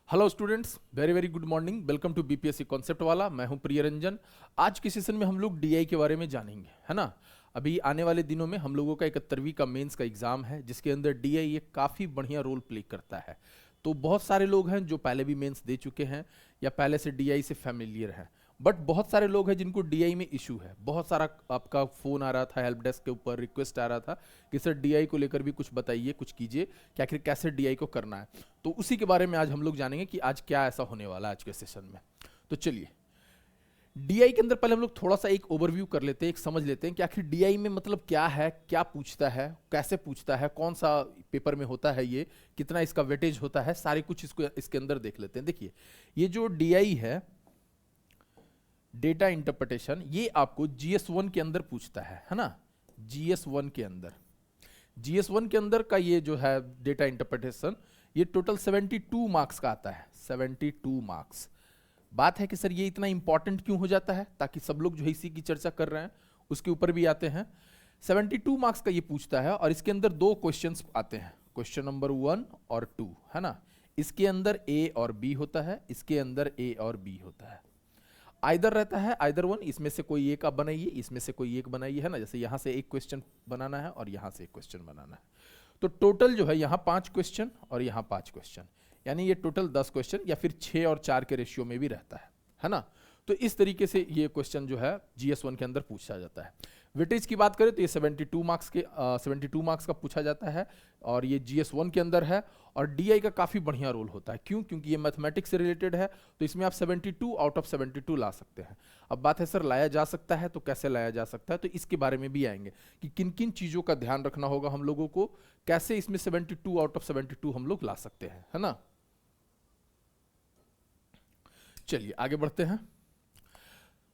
Hello students, very very good morning. Welcome to BPSC concept वाला। मैं हूं प्रिय रंजन। आज के सेशन में हम लोग डीआई के बारे में जानेंगे, है ना। अभी आने वाले दिनों में हम लोगों का 71वीं का मेंस का एग्जाम है, जिसके अंदर डीआई एक काफ़ी बढ़िया रोल प्ले करता है। तो बहुत सारे लोग हैं जो पहले भी मेंस दे चुके हैं या पहले से डीआई से फैमिलियर हैं, बट बहुत सारे लोग हैं जिनको डीआई में इशू है। बहुत सारा आपका फ़ोन आ रहा था, हेल्प डेस्क के ऊपर रिक्वेस्ट आ रहा था कि सर डीआई को लेकर भी कुछ बताइए, कुछ कीजिए कि आखिर कैसे डीआई को करना है। तो उसी के बारे में आज हम लोग जानेंगे कि आज क्या ऐसा होने वाला है आज के सेशन में। तो चलिए, डीआई के अंदर पहले हम लोग थोड़ा सा एक ओवरव्यू कर लेते हैं, एक समझ लेते हैं कि आखिर डीआई में मतलब क्या है, क्या पूछता है, कैसे पूछता है, कौन सा पेपर में होता है, ये कितना इसका वेटेज होता है, सारे कुछ इसको इसके अंदर देख लेते हैं। देखिए, ये जो डीआई है, डेटा इंटरप्रिटेशन, ये आपको जीएस 1 के अंदर पूछता है ना। जीएस 1 के अंदर, जीएस 1 के अंदर का ये जो है डेटा इंटरप्रिटेशन, ये टोटल 72 मार्क्स का आता है। 72 मार्क्स। बात है कि सर ये इतना इंपॉर्टेंट क्यों हो जाता है, ताकि सब लोग जो है इसी की चर्चा कर रहे हैं उसके ऊपर भी आते हैं। 72 मार्क्स का ये पूछता है और इसके अंदर दो क्वेश्चंस आते हैं, क्वेश्चन नंबर 1 और 2, है ना। इसके अंदर ए और बी होता है, इसके अंदर ए और बी होता है। आइदर रहता है, आइदर वन, इसमें से कोई एक आप बनाइए, इसमें से कोई एक बनाइए, है ना। जैसे यहां से एक क्वेश्चन बनाना है और यहां से एक क्वेश्चन बनाना है। तो टोटल जो है यहाँ 5 क्वेश्चन और यहाँ 5 क्वेश्चन, यानी ये टोटल 10 क्वेश्चन या फिर 6 और 4 के रेशियो में भी रहता है ना। तो इस तरीके से ये क्वेश्चन जो है जीएस 1 के अंदर पूछा जाता है। वेटेज की बात करें तो ये 72 मार्क्स का पूछा जाता है और ये जीएस 1 के अंदर है। और डीआई का काफ़ी बढ़िया रोल होता है, क्यों? क्योंकि ये मैथमेटिक्स से रिलेटेड है, तो इसमें आप 72 आउट ऑफ 72 ला सकते हैं। अब बात है सर लाया जा सकता है, तो कैसे लाया जा सकता है, तो इसके बारे में भी आएंगे कि किन किन चीज़ों का ध्यान रखना होगा हम लोगों को, कैसे इसमें 72 आउट ऑफ 72 हम लोग ला सकते हैं, है ना। चलिए आगे बढ़ते हैं।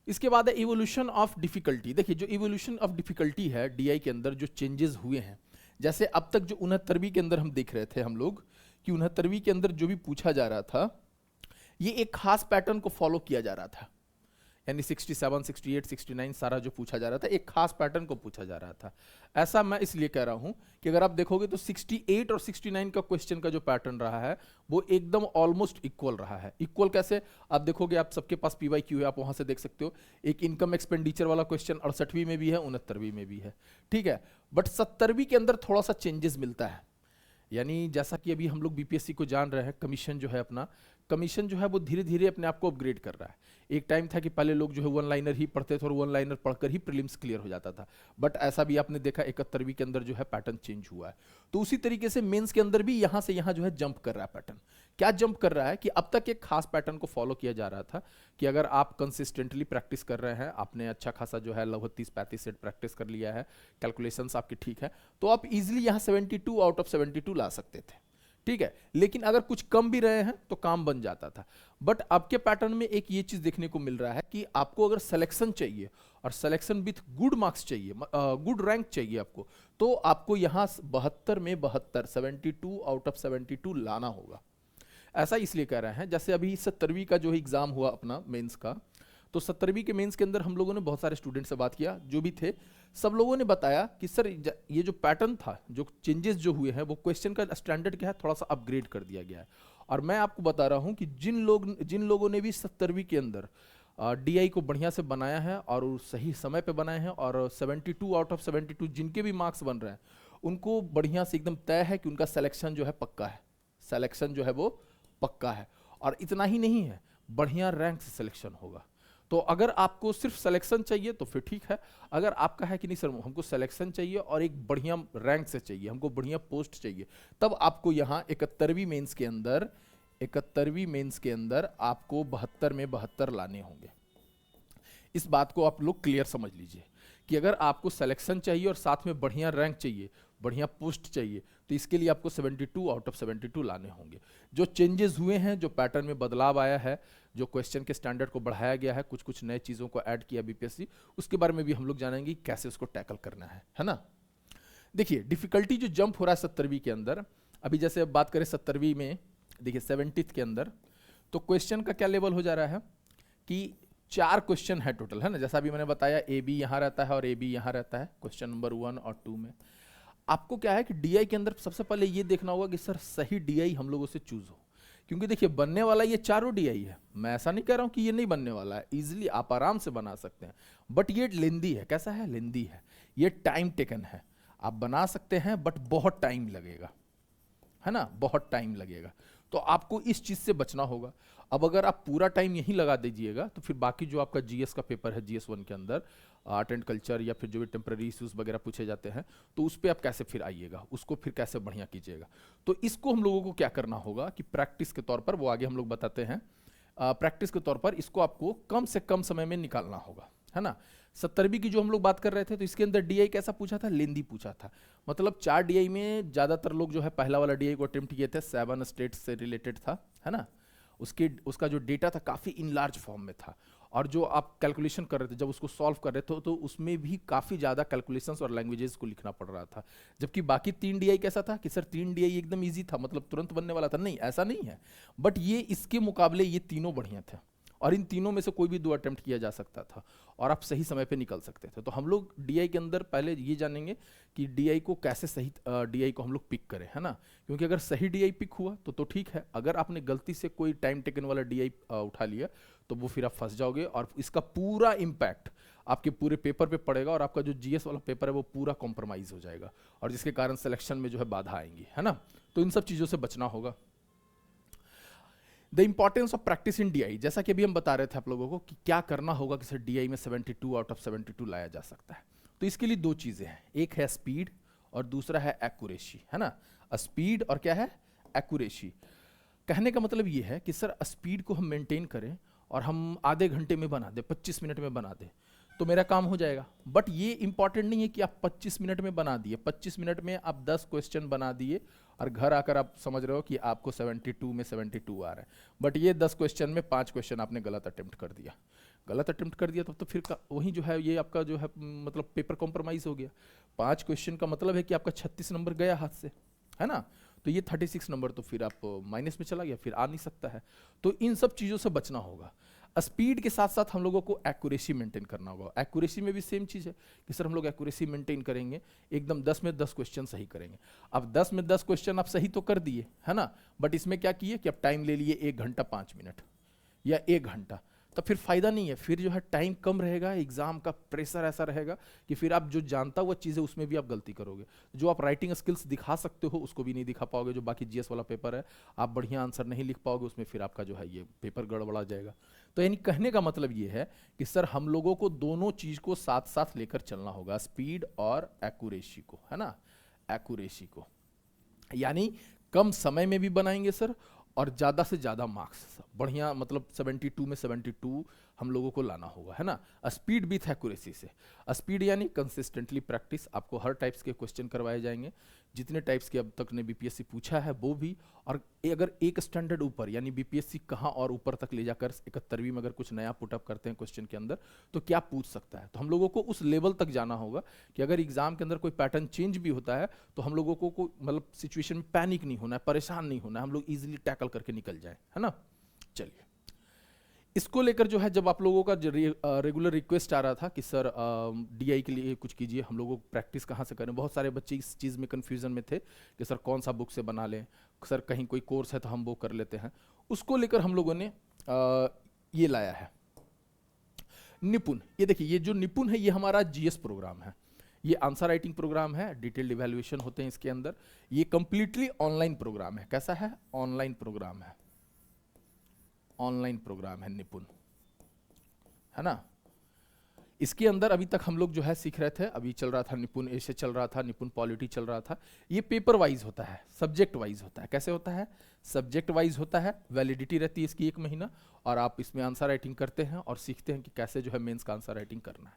इसके बाद है इवोल्यूशन ऑफ डिफिकल्टी। देखिए, जो इवोल्यूशन ऑफ डिफिकल्टी है डीआई के अंदर, जो चेंजेस हुए हैं, जैसे अब तक जो 69वीं के अंदर हम देख रहे थे हम लोग कि 69वीं के अंदर जो भी पूछा जा रहा था, ये एक खास पैटर्न को फॉलो किया जा रहा था। यानी 67, 68, 69 सारा जो पूछा जा रहा था, एक खास पैटर्न को पूछा जा रहा था। ऐसा मैं इसलिए कह रहा हूं कि अगर आप देखोगे तो 68 और 69 का क्वेश्चन का जो पैटर्न रहा है वो एकदम ऑलमोस्ट इक्वल रहा है। इक्वल कैसे? आप देखोगे, आप सबके पास पीवाईक्यू है, आप वहां से देख सकते हो। एक इनकम एक्सपेंडिचर वाला क्वेश्चन 68वीं में भी है, 69वीं में भी है, ठीक है। बट 70वीं के अंदर थोड़ा सा चेंजेस मिलता है। यानी जैसा कि अभी हम लोग बीपीएससी को जान रहे हैं, कमीशन जो है अपना, कमीशन जो है वो धीरे धीरे अपने आप को अपग्रेड कर रहा है। एक टाइम था कि पहले लोग जो है वन लाइनर ही पढ़ते थे और वन लाइनर पढ़कर ही प्रीलिम्स क्लियर हो जाता था, बट ऐसा भी आपने देखा 71वीं के अंदर जो है पैटर्न चेंज हुआ है। तो उसी तरीके से मेंस के अंदर भी यहाँ से यहाँ जो है जंप कर रहा है पैटर्न। क्या जंप कर रहा है कि अब तक एक खास पैटर्न को फॉलो किया जा रहा था कि अगर आप कंसिस्टेंटली प्रैक्टिस कर रहे हैं, आपने अच्छा खासा जो है लगभग 30-35 सेट प्रैक्टिस कर लिया है, कैलकुलेशंस आपकी ठीक है, तो आप इजीली यहाँ 72 आउट ऑफ 72 ला सकते थे, ठीक है। लेकिन अगर कुछ कम भी रहे हैं तो काम बन जाता था। बट आपके पैटर्न में एक ये चीज देखने को मिल रहा है कि आपको अगर सिलेक्शन चाहिए और सिलेक्शन विथ गुड मार्क्स चाहिए, गुड रैंक चाहिए आपको, तो आपको यहां 72 में 72, 72 आउट ऑफ 72 लाना होगा। ऐसा इसलिए कह रहे हैं, जैसे अभी 70वीं का जो एग्जाम हुआ अपना मेंस का, तो 70वीं के मेंस के अंदर हम लोगों ने बहुत सारे स्टूडेंट से बात किया, जो भी थे सब लोगों ने बताया कि सर ये जो पैटर्न था, जो चेंजेस जो हुए हैं, वो क्वेश्चन का स्टैंडर्ड क्या है, थोड़ा सा अपग्रेड कर दिया गया है। और मैं आपको बता रहा हूं कि जिन लोगों ने भी 70वीं के अंदर डीआई को बढ़िया से बनाया है और सही समय पे बनाए हैं, और 72 आउट ऑफ 72 जिनके भी मार्क्स बन रहे हैं, उनको बढ़िया से एकदम तय है कि उनका सिलेक्शन जो है पक्का है, सिलेक्शन जो है वो पक्का है। और इतना ही नहीं है, बढ़िया रैंक से सिलेक्शन होगा। तो अगर आपको सिर्फ सिलेक्शन चाहिए तो फिर ठीक है। अगर आपका है कि नहीं सर हमको सिलेक्शन चाहिए और एक बढ़िया रैंक से चाहिए, हमको बढ़िया पोस्ट चाहिए, तब आपको यहाँ 71वीं मेंस के अंदर, 71वीं मेंस के अंदर आपको 72 में 72 लाने होंगे। इस बात को आप लोग क्लियर समझ लीजिए कि अगर आपको सिलेक्शन चाहिए और साथ में बढ़िया रैंक चाहिए, बढ़िया पोस्ट चाहिए, तो इसके लिए आपको 72 आउट ऑफ 72 लाने होंगे। जो चेंजेस हुए हैं, जो पैटर्न में बदलाव आया है, जो क्वेश्चन के स्टैंडर्ड को बढ़ाया गया है, कुछ कुछ नए चीज़ों को ऐड किया बीपीएससी, उसके बारे में भी हम लोग जानेंगे कैसे उसको टैकल करना है ना। देखिए, डिफिकल्टी जो जंप हो रहा है 70वीं के अंदर, अभी जैसे अब बात करें 70वीं में, देखिए 70th के अंदर, तो क्वेश्चन का क्या लेवल हो जा रहा है कि 4 क्वेश्चन है टोटल, है ना। जैसा अभी मैंने बताया, ए बी यहाँ रहता है और ए बी यहाँ रहता है क्वेश्चन नंबर 1 और 2 में। आपको क्या है कि डीआई के अंदर सबसे पहले ये देखना होगा कि सर सही डीआई हम लोगों से चूज हो, क्योंकि देखिए बनने वाला ये चारों डीआई है, मैं ऐसा नहीं कह रहा हूं कि ये नहीं बनने वाला है, इजीली आप आराम से बना सकते हैं, बट ये लेंदी है। कैसा है? लेंदी है, ये टाइम टेकन है। आप बना सकते हैं बट बहुत टाइम लगेगा, है ना, बहुत टाइम लगेगा। तो आपको इस चीज से बचना होगा। अब अगर आप पूरा टाइम यहीं लगा दीजिएगा तो फिर बाकी जो आपका जीएस का पेपर है, जीएस 1 के अंदर आर्ट एंड कल्चर या फिर जो भी टेम्पररी इश्यूज वगैरह पूछे जाते हैं, तो उस पर आप कैसे फिर आइएगा, उसको फिर कैसे बढ़िया कीजिएगा। तो इसको हम लोगों को क्या करना होगा कि प्रैक्टिस के तौर पर, वो आगे हम लोग बताते हैं, प्रैक्टिस के तौर पर इसको आपको कम से कम समय में निकालना होगा, है ना। 70वीं की जो हम लोग बात कर रहे थे, तो इसके अंदर डीआई कैसा पूछा था? लेंदी पूछा था। मतलब 4 डीआई में ज्यादातर लोग जो है पहला वाला डीआई को अटेम्प्ट किए थे, 7 स्टेट्स से रिलेटेड था, है ना। उसका जो डेटा था काफी इन लार्ज फॉर्म में था, और जो आप कैलकुलेशन कर रहे थे, जब उसको सॉल्व कर रहे थे, तो उसमें भी काफी ज्यादा कैलकुलेशंस और लैंग्वेजेस को लिखना पड़ रहा था। जबकि बाकी 3 डीआई कैसा था कि सर 3 डीआई एकदम इजी था, मतलब तुरंत बनने वाला था, नहीं ऐसा नहीं है। बट ये इसके मुकाबले ये तीनों बढ़िया थे, और इन तीनों में से कोई भी 2 अटेम्प्ट किया जा सकता था, और आप सही समय पे निकल सकते थे। तो हम लोग डीआई के अंदर पहले ये जानेंगे कि डीआई को कैसे सही डीआई को हम लोग पिक करें, है ना। क्योंकि अगर सही डीआई पिक हुआ तो ठीक है, अगर आपने गलती से कोई टाइम टेकन वाला डीआई उठा लिया तो वो फिर आप फंस जाओगे, और इसका पूरा इम्पैक्ट आपके पूरे पेपर पे पड़ेगा, और आपका जो जीएस वाला पेपर है वो पूरा कॉम्प्रोमाइज हो जाएगा, और जिसके कारण सिलेक्शन में जो है बाधा आएंगी, है ना। तो इन सब चीज़ों से बचना होगा। The importance of practice in DI, जैसा कि अभी हम बता रहे थे आप लोगों को कि क्या करना होगा कि सर डीआई में 72 आउट ऑफ 72 लाया जा सकता है। तो इसके लिए 2 चीजें हैं, एक है स्पीड और दूसरा है एक्यूरेसी, है ना। स्पीड और क्या है? एक्यूरेसी। कहने का मतलब ये है कि सर स्पीड को हम मेंटेन करें और हम आधे घंटे में बना दें, 25 मिनट में बना दें, तो मेरा काम हो जाएगा। बट ये इंपॉर्टेंट नहीं है कि आप 25 मिनट में बना दिए, 25 मिनट में आप 10 क्वेश्चन बना दिए और घर आकर आप समझ रहे हो कि आपको 72 में 72 आ रहा है, बट ये 10 क्वेश्चन में 5 क्वेश्चन आपने गलत अटेम्प्ट कर दिया। गलत अटेम्प्ट कर दिया तो फिर वही जो है ये आपका जो है मतलब पेपर कॉम्प्रोमाइज हो गया। 5 क्वेश्चन का मतलब है कि आपका 36 नंबर गया हाथ से, है ना। तो ये 36 नंबर तो फिर आप माइनस में चला गया, फिर आ नहीं सकता है। तो इन सब चीज़ों से बचना होगा। स्पीड के साथ साथ हम लोगों को एक्यूरेसी मेंटेन करना होगा। एक्यूरेसी में भी सेम चीज़ है कि सर हम लोग एक्यूरेसी मेंटेन करेंगे, एकदम 10 में 10 क्वेश्चन सही करेंगे। अब 10 में 10 क्वेश्चन आप सही तो कर दिए, है ना, बट इसमें क्या किए कि आप टाइम ले लिए 1 घंटा 5 मिनट या 1 घंटा, तो फिर फायदा नहीं है। फिर जो है टाइम कम रहेगा, एग्जाम का प्रेशर ऐसा रहेगा कि फिर आप जो जानता हुआ चीज़ है उसमें भी आप गलती करोगे। जो आप राइटिंग स्किल्स दिखा सकते हो उसको भी नहीं दिखा पाओगे। जो बाकी जीएस वाला पेपर है आप बढ़िया आंसर नहीं लिख पाओगे उसमें, फिर आपका जो है ये पेपर गड़बड़ा जाएगा। तो यानी कहने का मतलब ये है कि सर हम लोगों को दोनों चीज़ को साथ साथ लेकर चलना होगा, स्पीड और एक्यूरेसी को, है ना। एक्यूरेसी को यानी कम समय में भी बनाएंगे सर, और ज़्यादा से ज़्यादा मार्क्स बढ़िया, मतलब 72 में 72 हम लोगों को लाना होगा, है ना। स्पीड विथ एक्यूरेसी से। स्पीड यानी कंसिस्टेंटली प्रैक्टिस, आपको हर टाइप्स के क्वेश्चन करवाए जाएंगे, जितने टाइप्स के अब तक ने बीपीएससी पूछा है वो भी, और अगर एक स्टैंडर्ड ऊपर यानी बीपीएससी कहाँ और ऊपर तक ले जाकर 71वीं में अगर कुछ नया पुटअप करते हैं क्वेश्चन के अंदर तो क्या पूछ सकता है। तो हम लोगों को उस लेवल तक जाना होगा कि अगर एग्जाम के अंदर कोई पैटर्न चेंज भी होता है तो हम लोगों को मतलब सिचुएशन में पैनिक नहीं होना है, परेशान नहीं होना है, हम लोग ईजिली टैकल करके निकल जाए, है ना। चलिए, इसको लेकर जो है जब आप लोगों का रेगुलर रिक्वेस्ट आ रहा था कि सर डीआई के लिए कुछ कीजिए, हम लोगों को प्रैक्टिस कहाँ से करें, बहुत सारे बच्चे इस चीज़ में कन्फ्यूजन में थे कि सर कौन सा बुक से बना लें, सर कहीं कोई कोर्स है तो हम वो कर लेते हैं। उसको लेकर हम लोगों ने ये लाया है निपुण। ये देखिए, ये जो निपुण है ये हमारा जीएस प्रोग्राम है, ये आंसर राइटिंग प्रोग्राम है, डिटेल्ड इवैल्यूएशन होते हैं इसके अंदर। ये कंप्लीटली ऑनलाइन प्रोग्राम है। कैसा है? ऑनलाइन प्रोग्राम है, ऑनलाइन प्रोग्राम है निपुण, है ना। इसके अंदर अभी तक हम लोग जो है सीख रहे थे, अभी चल रहा था निपुण ऐसे चल रहा था, निपुण पॉलिटी चल रहा था। ये पेपर वाइज होता है, सब्जेक्ट वाइज होता है। कैसे होता है? सब्जेक्ट वाइज होता है, वैलिडिटी रहती है इसकी 1 महीना, और आप इसमें आंसर राइटिंग करते हैं और सीखते हैं कि कैसे जो है मेंस का आंसर राइटिंग करना है।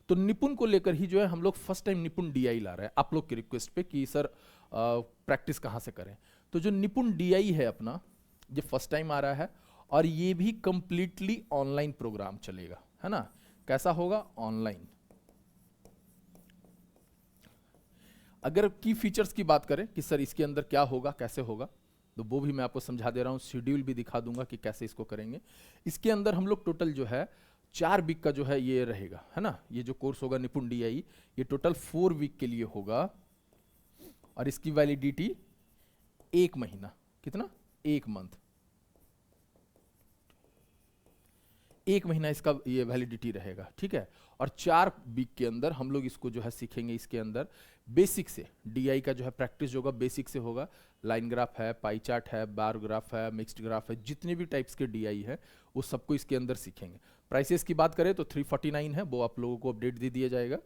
तो निपुण को लेकर ही जो है हम लोग फर्स्ट टाइम निपुण डीआई ला रहे हैं आप लोग की रिक्वेस्ट पे कि सर प्रैक्टिस कहाँ से करें। तो जो निपुण डीआई है अपना, ये फर्स्ट टाइम आ रहा है, और ये भी कंप्लीटली ऑनलाइन प्रोग्राम चलेगा, है ना। कैसा होगा? ऑनलाइन। अगर की फीचर्स की बात करें कि सर इसके अंदर क्या होगा, कैसे होगा, तो वो भी मैं आपको समझा दे रहा हूँ, शेड्यूल भी दिखा दूंगा कि कैसे इसको करेंगे। इसके अंदर हम लोग टोटल जो है 4 वीक का जो है ये रहेगा, है ना। ये जो कोर्स होगा निपुण डीआई, ये टोटल 4 वीक के लिए होगा, और इसकी वैलिडिटी 1 महीना, कितना? 1 मंथ, 1 महीना इसका ये वैलिडिटी रहेगा, ठीक है। और 4 वीक के अंदर हम लोग इसको जो है सीखेंगे। इसके अंदर बेसिक से डीआई का जो है प्रैक्टिस जो होगा बेसिक से होगा। लाइन ग्राफ है, पाई चार्ट है, बार ग्राफ है, मिक्स्ड ग्राफ है, जितने भी टाइप्स के डीआई है वो सबको इसके अंदर सीखेंगे। प्राइसेस की बात करें तो 349 है, वो आप लोगों को अपडेट दे दिया जाएगा।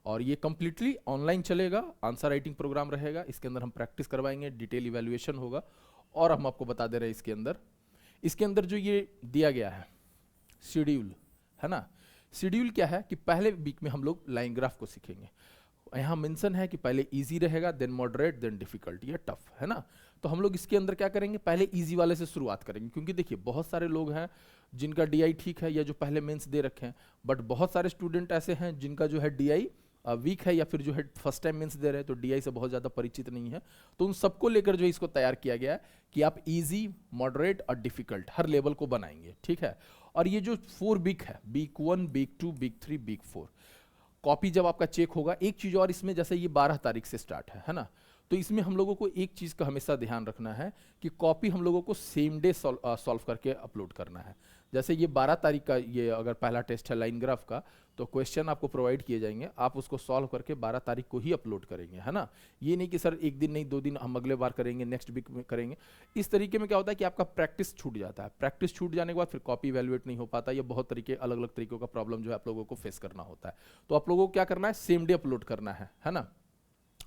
और ये कम्प्लीटली ऑनलाइन चलेगा, आंसर राइटिंग प्रोग्राम रहेगा। इसके अंदर हम प्रैक्टिस करवाएंगे, डिटेल इवैल्यूएशन होगा। और हम आपको बता दे रहे हैं इसके अंदर जो ये दिया गया है शेड्यूल, है ना। शेड्यूल क्या है कि पहले वीक में हम लोग लाइन ग्राफ को सीखेंगे। यहाँ मेंशन है कि पहले इजी रहेगा, देन मॉडरेट, देन डिफिकल्ट, ये टफ है ना। तो हम लोग इसके अंदर क्या करेंगे, पहले इजी वाले से शुरुआत करेंगे। क्योंकि देखिए बहुत सारे लोग हैं जिनका डीआई ठीक है या जो पहले मेंस दे रखे हैं, बट बहुत सारे स्टूडेंट ऐसे हैं जिनका जो है डीआई वीक है या फिर जो है फर्स्ट टाइम मेंस दे रहे हैं, तो डीआई से बहुत ज़्यादा परिचित नहीं है। तो उन सबको लेकर जो है इसको तैयार किया गया है कि आप इजी, मॉडरेट और डिफिकल्ट हर लेवल को बनाएंगे, ठीक है। और ये जो 4 वीक है, week 1, week 2, week 3, week 4, copy जब आपका चेक होगा, एक चीज़ और इसमें, जैसे ये 12 तारीख से स्टार्ट है ना, तो इसमें हम लोगों को एक चीज़ का हमेशा ध्यान रखना है कि कॉपी हम लोगों को सेम डे सॉल्व करके अपलोड करना है। जैसे ये 12 तारीख का ये अगर पहला टेस्ट है लाइन ग्राफ का, तो क्वेश्चन आपको प्रोवाइड किए जाएंगे, आप उसको सॉल्व करके 12 तारीख को ही अपलोड करेंगे, है ना। ये नहीं कि सर एक दिन नहीं 2 दिन हम अगले बार करेंगे, नेक्स्ट वीक में करेंगे। इस तरीके में क्या होता है कि आपका प्रैक्टिस छूट जाता है। प्रैक्टिस छूट जाने के बाद फिर कॉपी इवैल्यूएट नहीं हो पाता। ये बहुत तरीके अलग अलग तरीकों का प्रॉब्लम जो है आप लोगों को फेस करना होता है। तो आप लोगों को क्या करना है, सेम डे अपलोड करना है ना।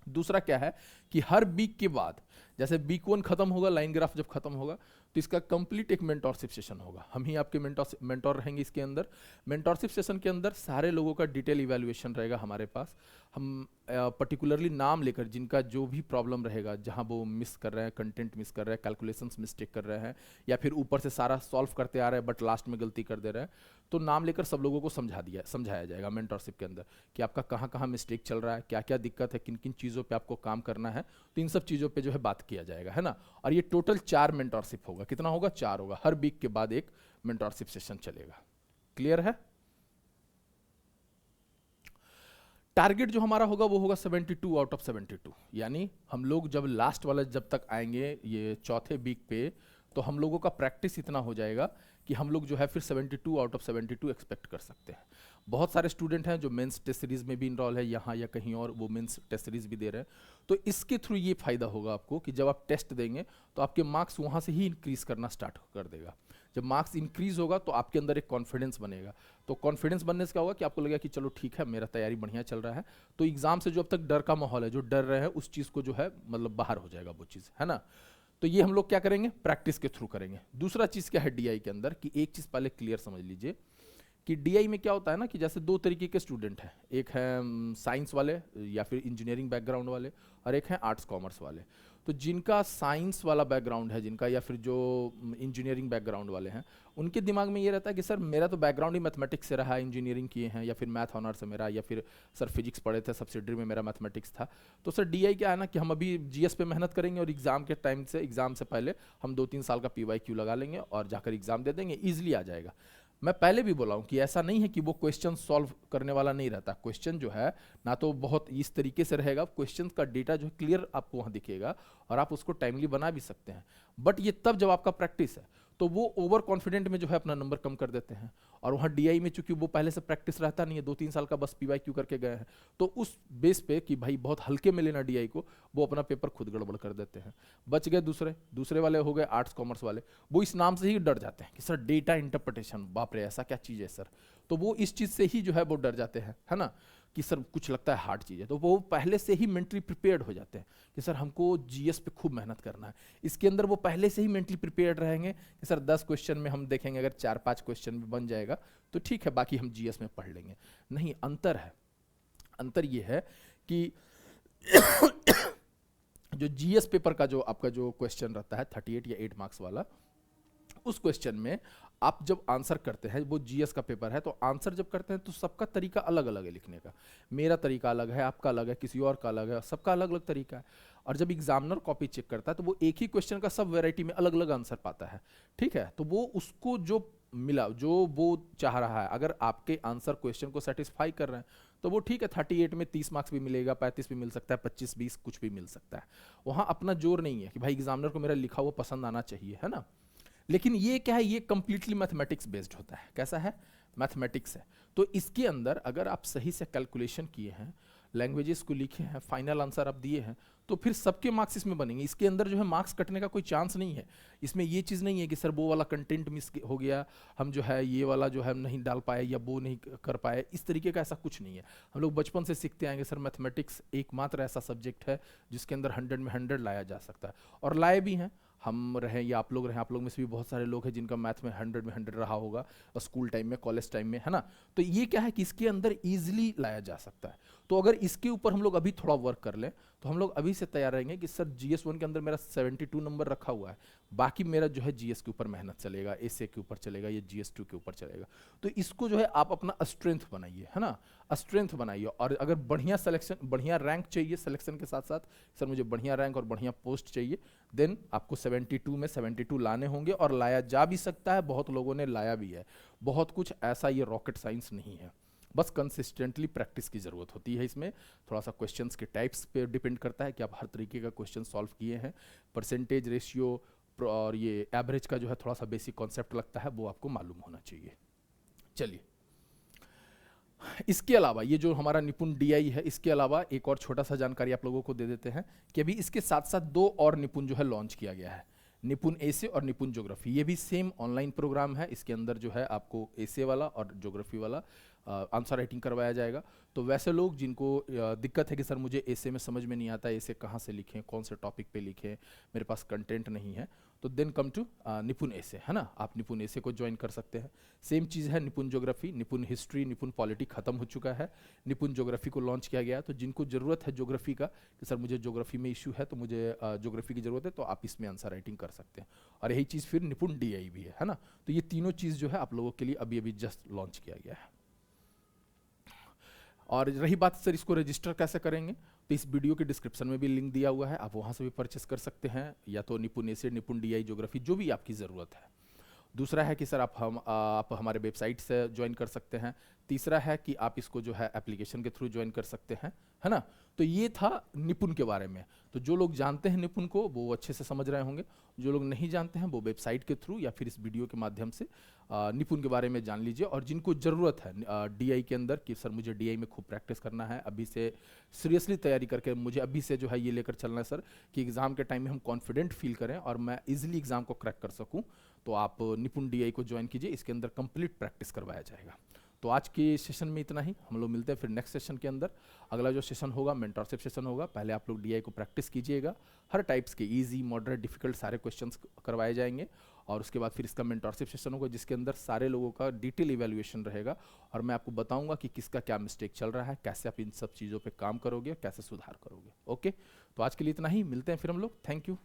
दूसरा क्या है कि हर वीक के बाद, जैसे वीक 1 खत्म होगा, लाइन ग्राफ जब खत्म होगा, तो इसका कंप्लीट एक मेंटोरशिप सेशन होगा। हम ही आपके मेंटोर रहेंगे इसके अंदर। मेंटोरशिप सेशन के अंदर सारे लोगों का डिटेल इवैल्यूएशन रहेगा हमारे पास। हम पर्टिकुलरली नाम लेकर जिनका जो भी प्रॉब्लम रहेगा, जहां वो मिस कर रहे हैं, कंटेंट मिस कर रहे हैं, कैलकुलेशंस मिस्टेक कर रहे हैं, या फिर ऊपर से सारा सॉल्व करते आ रहे हैं बट लास्ट में गलती कर दे रहे हैं, तो नाम लेकर सब लोगों को समझाया जाएगा मेंटोरशिप के अंदर कि आपका कहाँ कहाँ मिस्टेक चल रहा है, क्या क्या दिक्कत है, किन किन चीज़ों पर आपको काम करना है। तो इन सब चीज़ों पर जो है बात किया जाएगा, है ना। और ये टोटल 4 मेंटोरशिप होगा। कितना होगा, 4 होगा। हर वीक के बाद एक मेंटोरशिप सेशन चलेगा। क्लियर है। टारगेट जो हमारा होगा वो होगा 72 आउट ऑफ 72। यानी हम लोग जब लास्ट वाला जब तक आएंगे ये चौथे वीक पे, तो हम लोगों का प्रैक्टिस इतना हो जाएगा कि हम लोग जो है फिर 72 आउट ऑफ 72 एक्सपेक्ट कर सकते हैं। बहुत सारे स्टूडेंट हैं जो मेंस टेस्ट सीरीज में भी इनरोल है यहाँ या कहीं और, वो मेंस टेस्ट सीरीज भी दे रहे हैं। तो इसके थ्रू ये फायदा होगा आपको कि जब आप टेस्ट देंगे तो आपके मार्क्स वहाँ से ही इंक्रीज करना स्टार्ट कर देगा। जब मार्क्स इंक्रीज होगा तो आपके अंदर एक कॉन्फिडेंस बनेगा। तो कॉन्फिडेंस बनने से क्या होगा कि आपको लगेगा कि चलो ठीक है, मेरा तैयारी बढ़िया चल रहा है। तो एग्जाम से जो अब तक डर का माहौल है, जो डर रहे हैं, उस चीज़ को जो है मतलब बाहर हो जाएगा वो चीज़, है ना। तो ये हम लोग क्या करेंगे, प्रैक्टिस के थ्रू करेंगे। दूसरा चीज़ क्या है डीआई के अंदर, कि एक चीज़ पहले क्लियर समझ लीजिए कि डीआई में क्या होता है ना, कि जैसे 2 तरीके के स्टूडेंट हैं। एक है साइंस वाले या फिर इंजीनियरिंग बैकग्राउंड वाले, और एक है आर्ट्स कॉमर्स वाले। तो जिनका साइंस वाला बैकग्राउंड है, जिनका या फिर जो इंजीनियरिंग बैकग्राउंड वाले हैं, उनके दिमाग में ये रहता है कि सर मेरा तो बैकग्राउंड ही मैथमेटिक्स से रहा है, इंजीनियरिंग किए हैं, या फिर मैथ ऑनर्स है मेरा, या फिर सर फिजिक्स पढ़े थे, सब्सिडरी में मेरा मैथमेटिक्स था। तो सर डीआई क्या है ना कि हम अभी जीएस पे मेहनत करेंगे और एग्जाम के टाइम से, एग्जाम से पहले हम 2-3 साल का पीवाईक्यू लगा लेंगे और जाकर एग्जाम दे देंगे, ईजिली आ जाएगा। मैं पहले भी बोला हूँ कि ऐसा नहीं है कि वो क्वेश्चन सॉल्व करने वाला नहीं रहता। क्वेश्चन जो है ना तो बहुत इस तरीके से रहेगा, क्वेश्चन का डेटा जो है क्लियर आपको वहाँ दिखेगा और आप उसको टाइमली बना भी सकते हैं। बट ये तब जब आपका प्रैक्टिस है, तो वो ओवर कॉन्फिडेंट में जो है अपना नंबर कम कर देते हैं। और वहाँ डीआई में चूंकि वो पहले से प्रैक्टिस रहता नहीं है, 2-3 साल का बस पीवाईक्यू करके गए हैं, तो उस बेस पे कि भाई बहुत हल्के में लेना डीआई को, वो अपना पेपर खुद गड़बड़ कर देते हैं। बच गए दूसरे वाले हो गए आर्ट्स कॉमर्स वाले, वो इस नाम से ही डर जाते हैं कि सर डेटा इंटरप्रिटेशन, बाप रे ऐसा क्या चीज़ है सर। तो वो इस चीज़ से ही जो है वो डर जाते हैं, है ना, कि सर कुछ लगता है हार्ड चीज़ है। तो वो पहले से ही मेंटली प्रिपेयर्ड हो जाते हैं कि सर हमको जीएस पे खूब मेहनत करना है। इसके अंदर वो पहले से ही मेंटली प्रिपेयर्ड रहेंगे कि सर 10 क्वेश्चन में हम देखेंगे, अगर 4-5 क्वेश्चन में बन जाएगा तो ठीक है, बाकी हम जीएस में पढ़ लेंगे। नहीं, अंतर ये है कि जो जीएस पेपर का जो आपका जो क्वेश्चन रहता है 38 या 8 मार्क्स वाला, उस क्वेश्चन में आप जब आंसर करते हैं, वो जीएस का पेपर है, तो आंसर जब करते हैं तो सबका तरीका अलग अलग है लिखने का। मेरा तरीका अलग है, आपका अलग है, किसी और का अलग है, सबका अलग अलग तरीका है। और जब एग्जामिनर कॉपी चेक करता है तो वो एक ही क्वेश्चन का सब वैरायटी में अलग अलग आंसर पाता है, ठीक है। तो वो उसको जो मिला, जो वो चाह रहा है, अगर आपके आंसर क्वेश्चन को सेटिस्फाई कर रहे हैं तो वो ठीक है, 38 में 30 मार्क्स भी मिलेगा, 35 भी मिल सकता है, 25-20 कुछ भी मिल सकता है। वहाँ अपना जोर नहीं है कि भाई एग्जामिनर को मेरा लिखा हुआ पसंद आना चाहिए, है ना। लेकिन ये क्या है, ये कंप्लीटली मैथमेटिक्स बेस्ड होता है। कैसा है? मैथमेटिक्स है। तो इसके अंदर अगर आप सही से कैलकुलेशन किए हैं, लैंग्वेजेस को लिखे हैं, फाइनल आंसर आप दिए हैं, तो फिर सबके मार्क्स इसमें बनेंगे। इसके अंदर जो है मार्क्स कटने का कोई चांस नहीं है। इसमें ये चीज़ नहीं है कि सर वो वाला कंटेंट मिस हो गया, हम जो है ये वाला जो है नहीं डाल पाए या वो नहीं कर पाए, इस तरीके का ऐसा कुछ नहीं है। हम लोग बचपन से सीखते आएंगे सर मैथमेटिक्स एकमात्र ऐसा सब्जेक्ट है जिसके अंदर 100 में 100 लाया जा सकता है, और लाए भी हैं। हम रहें या आप लोग रहें, आप लोग में से भी बहुत सारे लोग हैं जिनका मैथ में 100 में 100 रहा होगा स्कूल टाइम में, कॉलेज टाइम में, है ना। तो ये क्या है कि इसके अंदर ईजिली लाया जा सकता है। तो अगर इसके ऊपर हम लोग अभी थोड़ा वर्क कर लें तो हम लोग अभी से तैयार रहेंगे कि सर GS1 के अंदर मेरा 72 नंबर रखा हुआ है, बाकी मेरा जो है GS के ऊपर मेहनत चलेगा, एसए के ऊपर चलेगा, ये GS2 के ऊपर चलेगा। तो इसको जो है आप अपना स्ट्रेंथ बनाइए, है ना, स्ट्रेंथ बनाइए। और अगर बढ़िया सिलेक्शन, बढ़िया रैंक चाहिए सिलेक्शन के साथ साथ, सर मुझे बढ़िया रैंक और बढ़िया पोस्ट चाहिए, देन आपको 72 में 72 लाने होंगे, और लाया जा भी सकता है, बहुत लोगों ने लाया भी है। बहुत कुछ ऐसा ये रॉकेट साइंस नहीं है, बस कंसिस्टेंटली प्रैक्टिस की ज़रूरत होती है। इसमें थोड़ा सा क्वेश्चंस के टाइप्स पे डिपेंड करता है कि आप हर तरीके का क्वेश्चन सॉल्व किए हैं। परसेंटेज, रेशियो और ये एवरेज का जो है थोड़ा सा बेसिक कॉन्सेप्ट लगता है, वो आपको मालूम होना चाहिए। चलिए, इसके अलावा ये जो हमारा निपुण DI है, इसके अलावा एक और छोटा सा जानकारी आप लोगों को दे देते हैं कि अभी इसके साथ साथ 2 और निपुण जो है लॉन्च किया गया है, निपुण एसे और निपुण ज्योग्राफी। ये भी सेम ऑनलाइन प्रोग्राम है। इसके अंदर जो है आपको एसे वाला और ज्योग्राफी वाला आंसर राइटिंग करवाया जाएगा। तो वैसे लोग जिनको दिक्कत है कि सर मुझे एसे में समझ में नहीं आता, एसे कहाँ से लिखें, कौन से टॉपिक पे लिखें, मेरे पास कंटेंट नहीं है, तो देन कम टू निपुण एसे, है ना। आप निपुण एसे को ज्वाइन कर सकते हैं। सेम चीज़ है निपुण ज्योग्राफी, निपुण हिस्ट्री, निपुण पॉलिटी खत्म हो चुका है, निपुण ज्योग्राफी को लॉन्च किया गया। तो जिनको ज़रूरत है ज्योग्राफी का कि सर मुझे ज्योग्राफी में इशू है, तो मुझे ज्योग्राफी की ज़रूरत है, तो आप इसमें आंसर राइटिंग कर सकते हैं। और यही चीज़ फिर निपुण DI भी है ना। तो ये तीनों चीज़ जो है आप लोगों के लिए अभी अभी जस्ट लॉन्च किया गया है। और रही बात सर इसको रजिस्टर कैसे करेंगे, तो इस वीडियो के डिस्क्रिप्शन में भी लिंक दिया हुआ है, आप वहाँ से भी परचेस कर सकते हैं, या तो निपुण एसे, निपुण DI ज्योग्राफी, जो भी आपकी ज़रूरत है। दूसरा है कि सर आप हमारे वेबसाइट से ज्वाइन कर सकते हैं। तीसरा है कि आप इसको जो है एप्लीकेशन के थ्रू ज्वाइन कर सकते हैं, है ना। तो ये था निपुण के बारे में। तो जो लोग जानते हैं निपुण को वो अच्छे से समझ रहे होंगे, जो लोग नहीं जानते हैं वो वेबसाइट के थ्रू या फिर इस वीडियो के माध्यम से निपुण के बारे में जान लीजिए। और जिनको ज़रूरत है DI के अंदर कि सर मुझे DI में खूब प्रैक्टिस करना है, अभी से सीरियसली तैयारी करके मुझे अभी से जो है ये लेकर चलना है सर कि एग्ज़ाम के टाइम में हम कॉन्फिडेंट फील करें और मैं ईजिली एग्ज़ाम को क्रैक कर सकूँ, तो आप निपुण DI को ज्वाइन कीजिए। इसके अंदर कंप्लीट प्रैक्टिस करवाया जाएगा। तो आज के सेशन में इतना ही, हम लोग मिलते हैं फिर नेक्स्ट सेशन के अंदर। अगला जो सेशन होगा मेंटरशिप सेशन होगा। पहले आप लोग DI को प्रैक्टिस कीजिएगा, हर टाइप्स के इजी, मॉडरेट, डिफिकल्ट सारे क्वेश्चंस करवाए जाएंगे। और उसके बाद फिर इसका मेंटरशिप सेशन होगा जिसके अंदर सारे लोगों का डिटेल इवैल्यूएशन रहेगा, और मैं आपको बताऊंगा कि किसका क्या मिस्टेक चल रहा है, कैसे आप इन सब चीज़ों पर काम करोगे, कैसे सुधार करोगे। ओके, तो आज के लिए इतना ही, मिलते हैं फिर हम लोग। Thank you.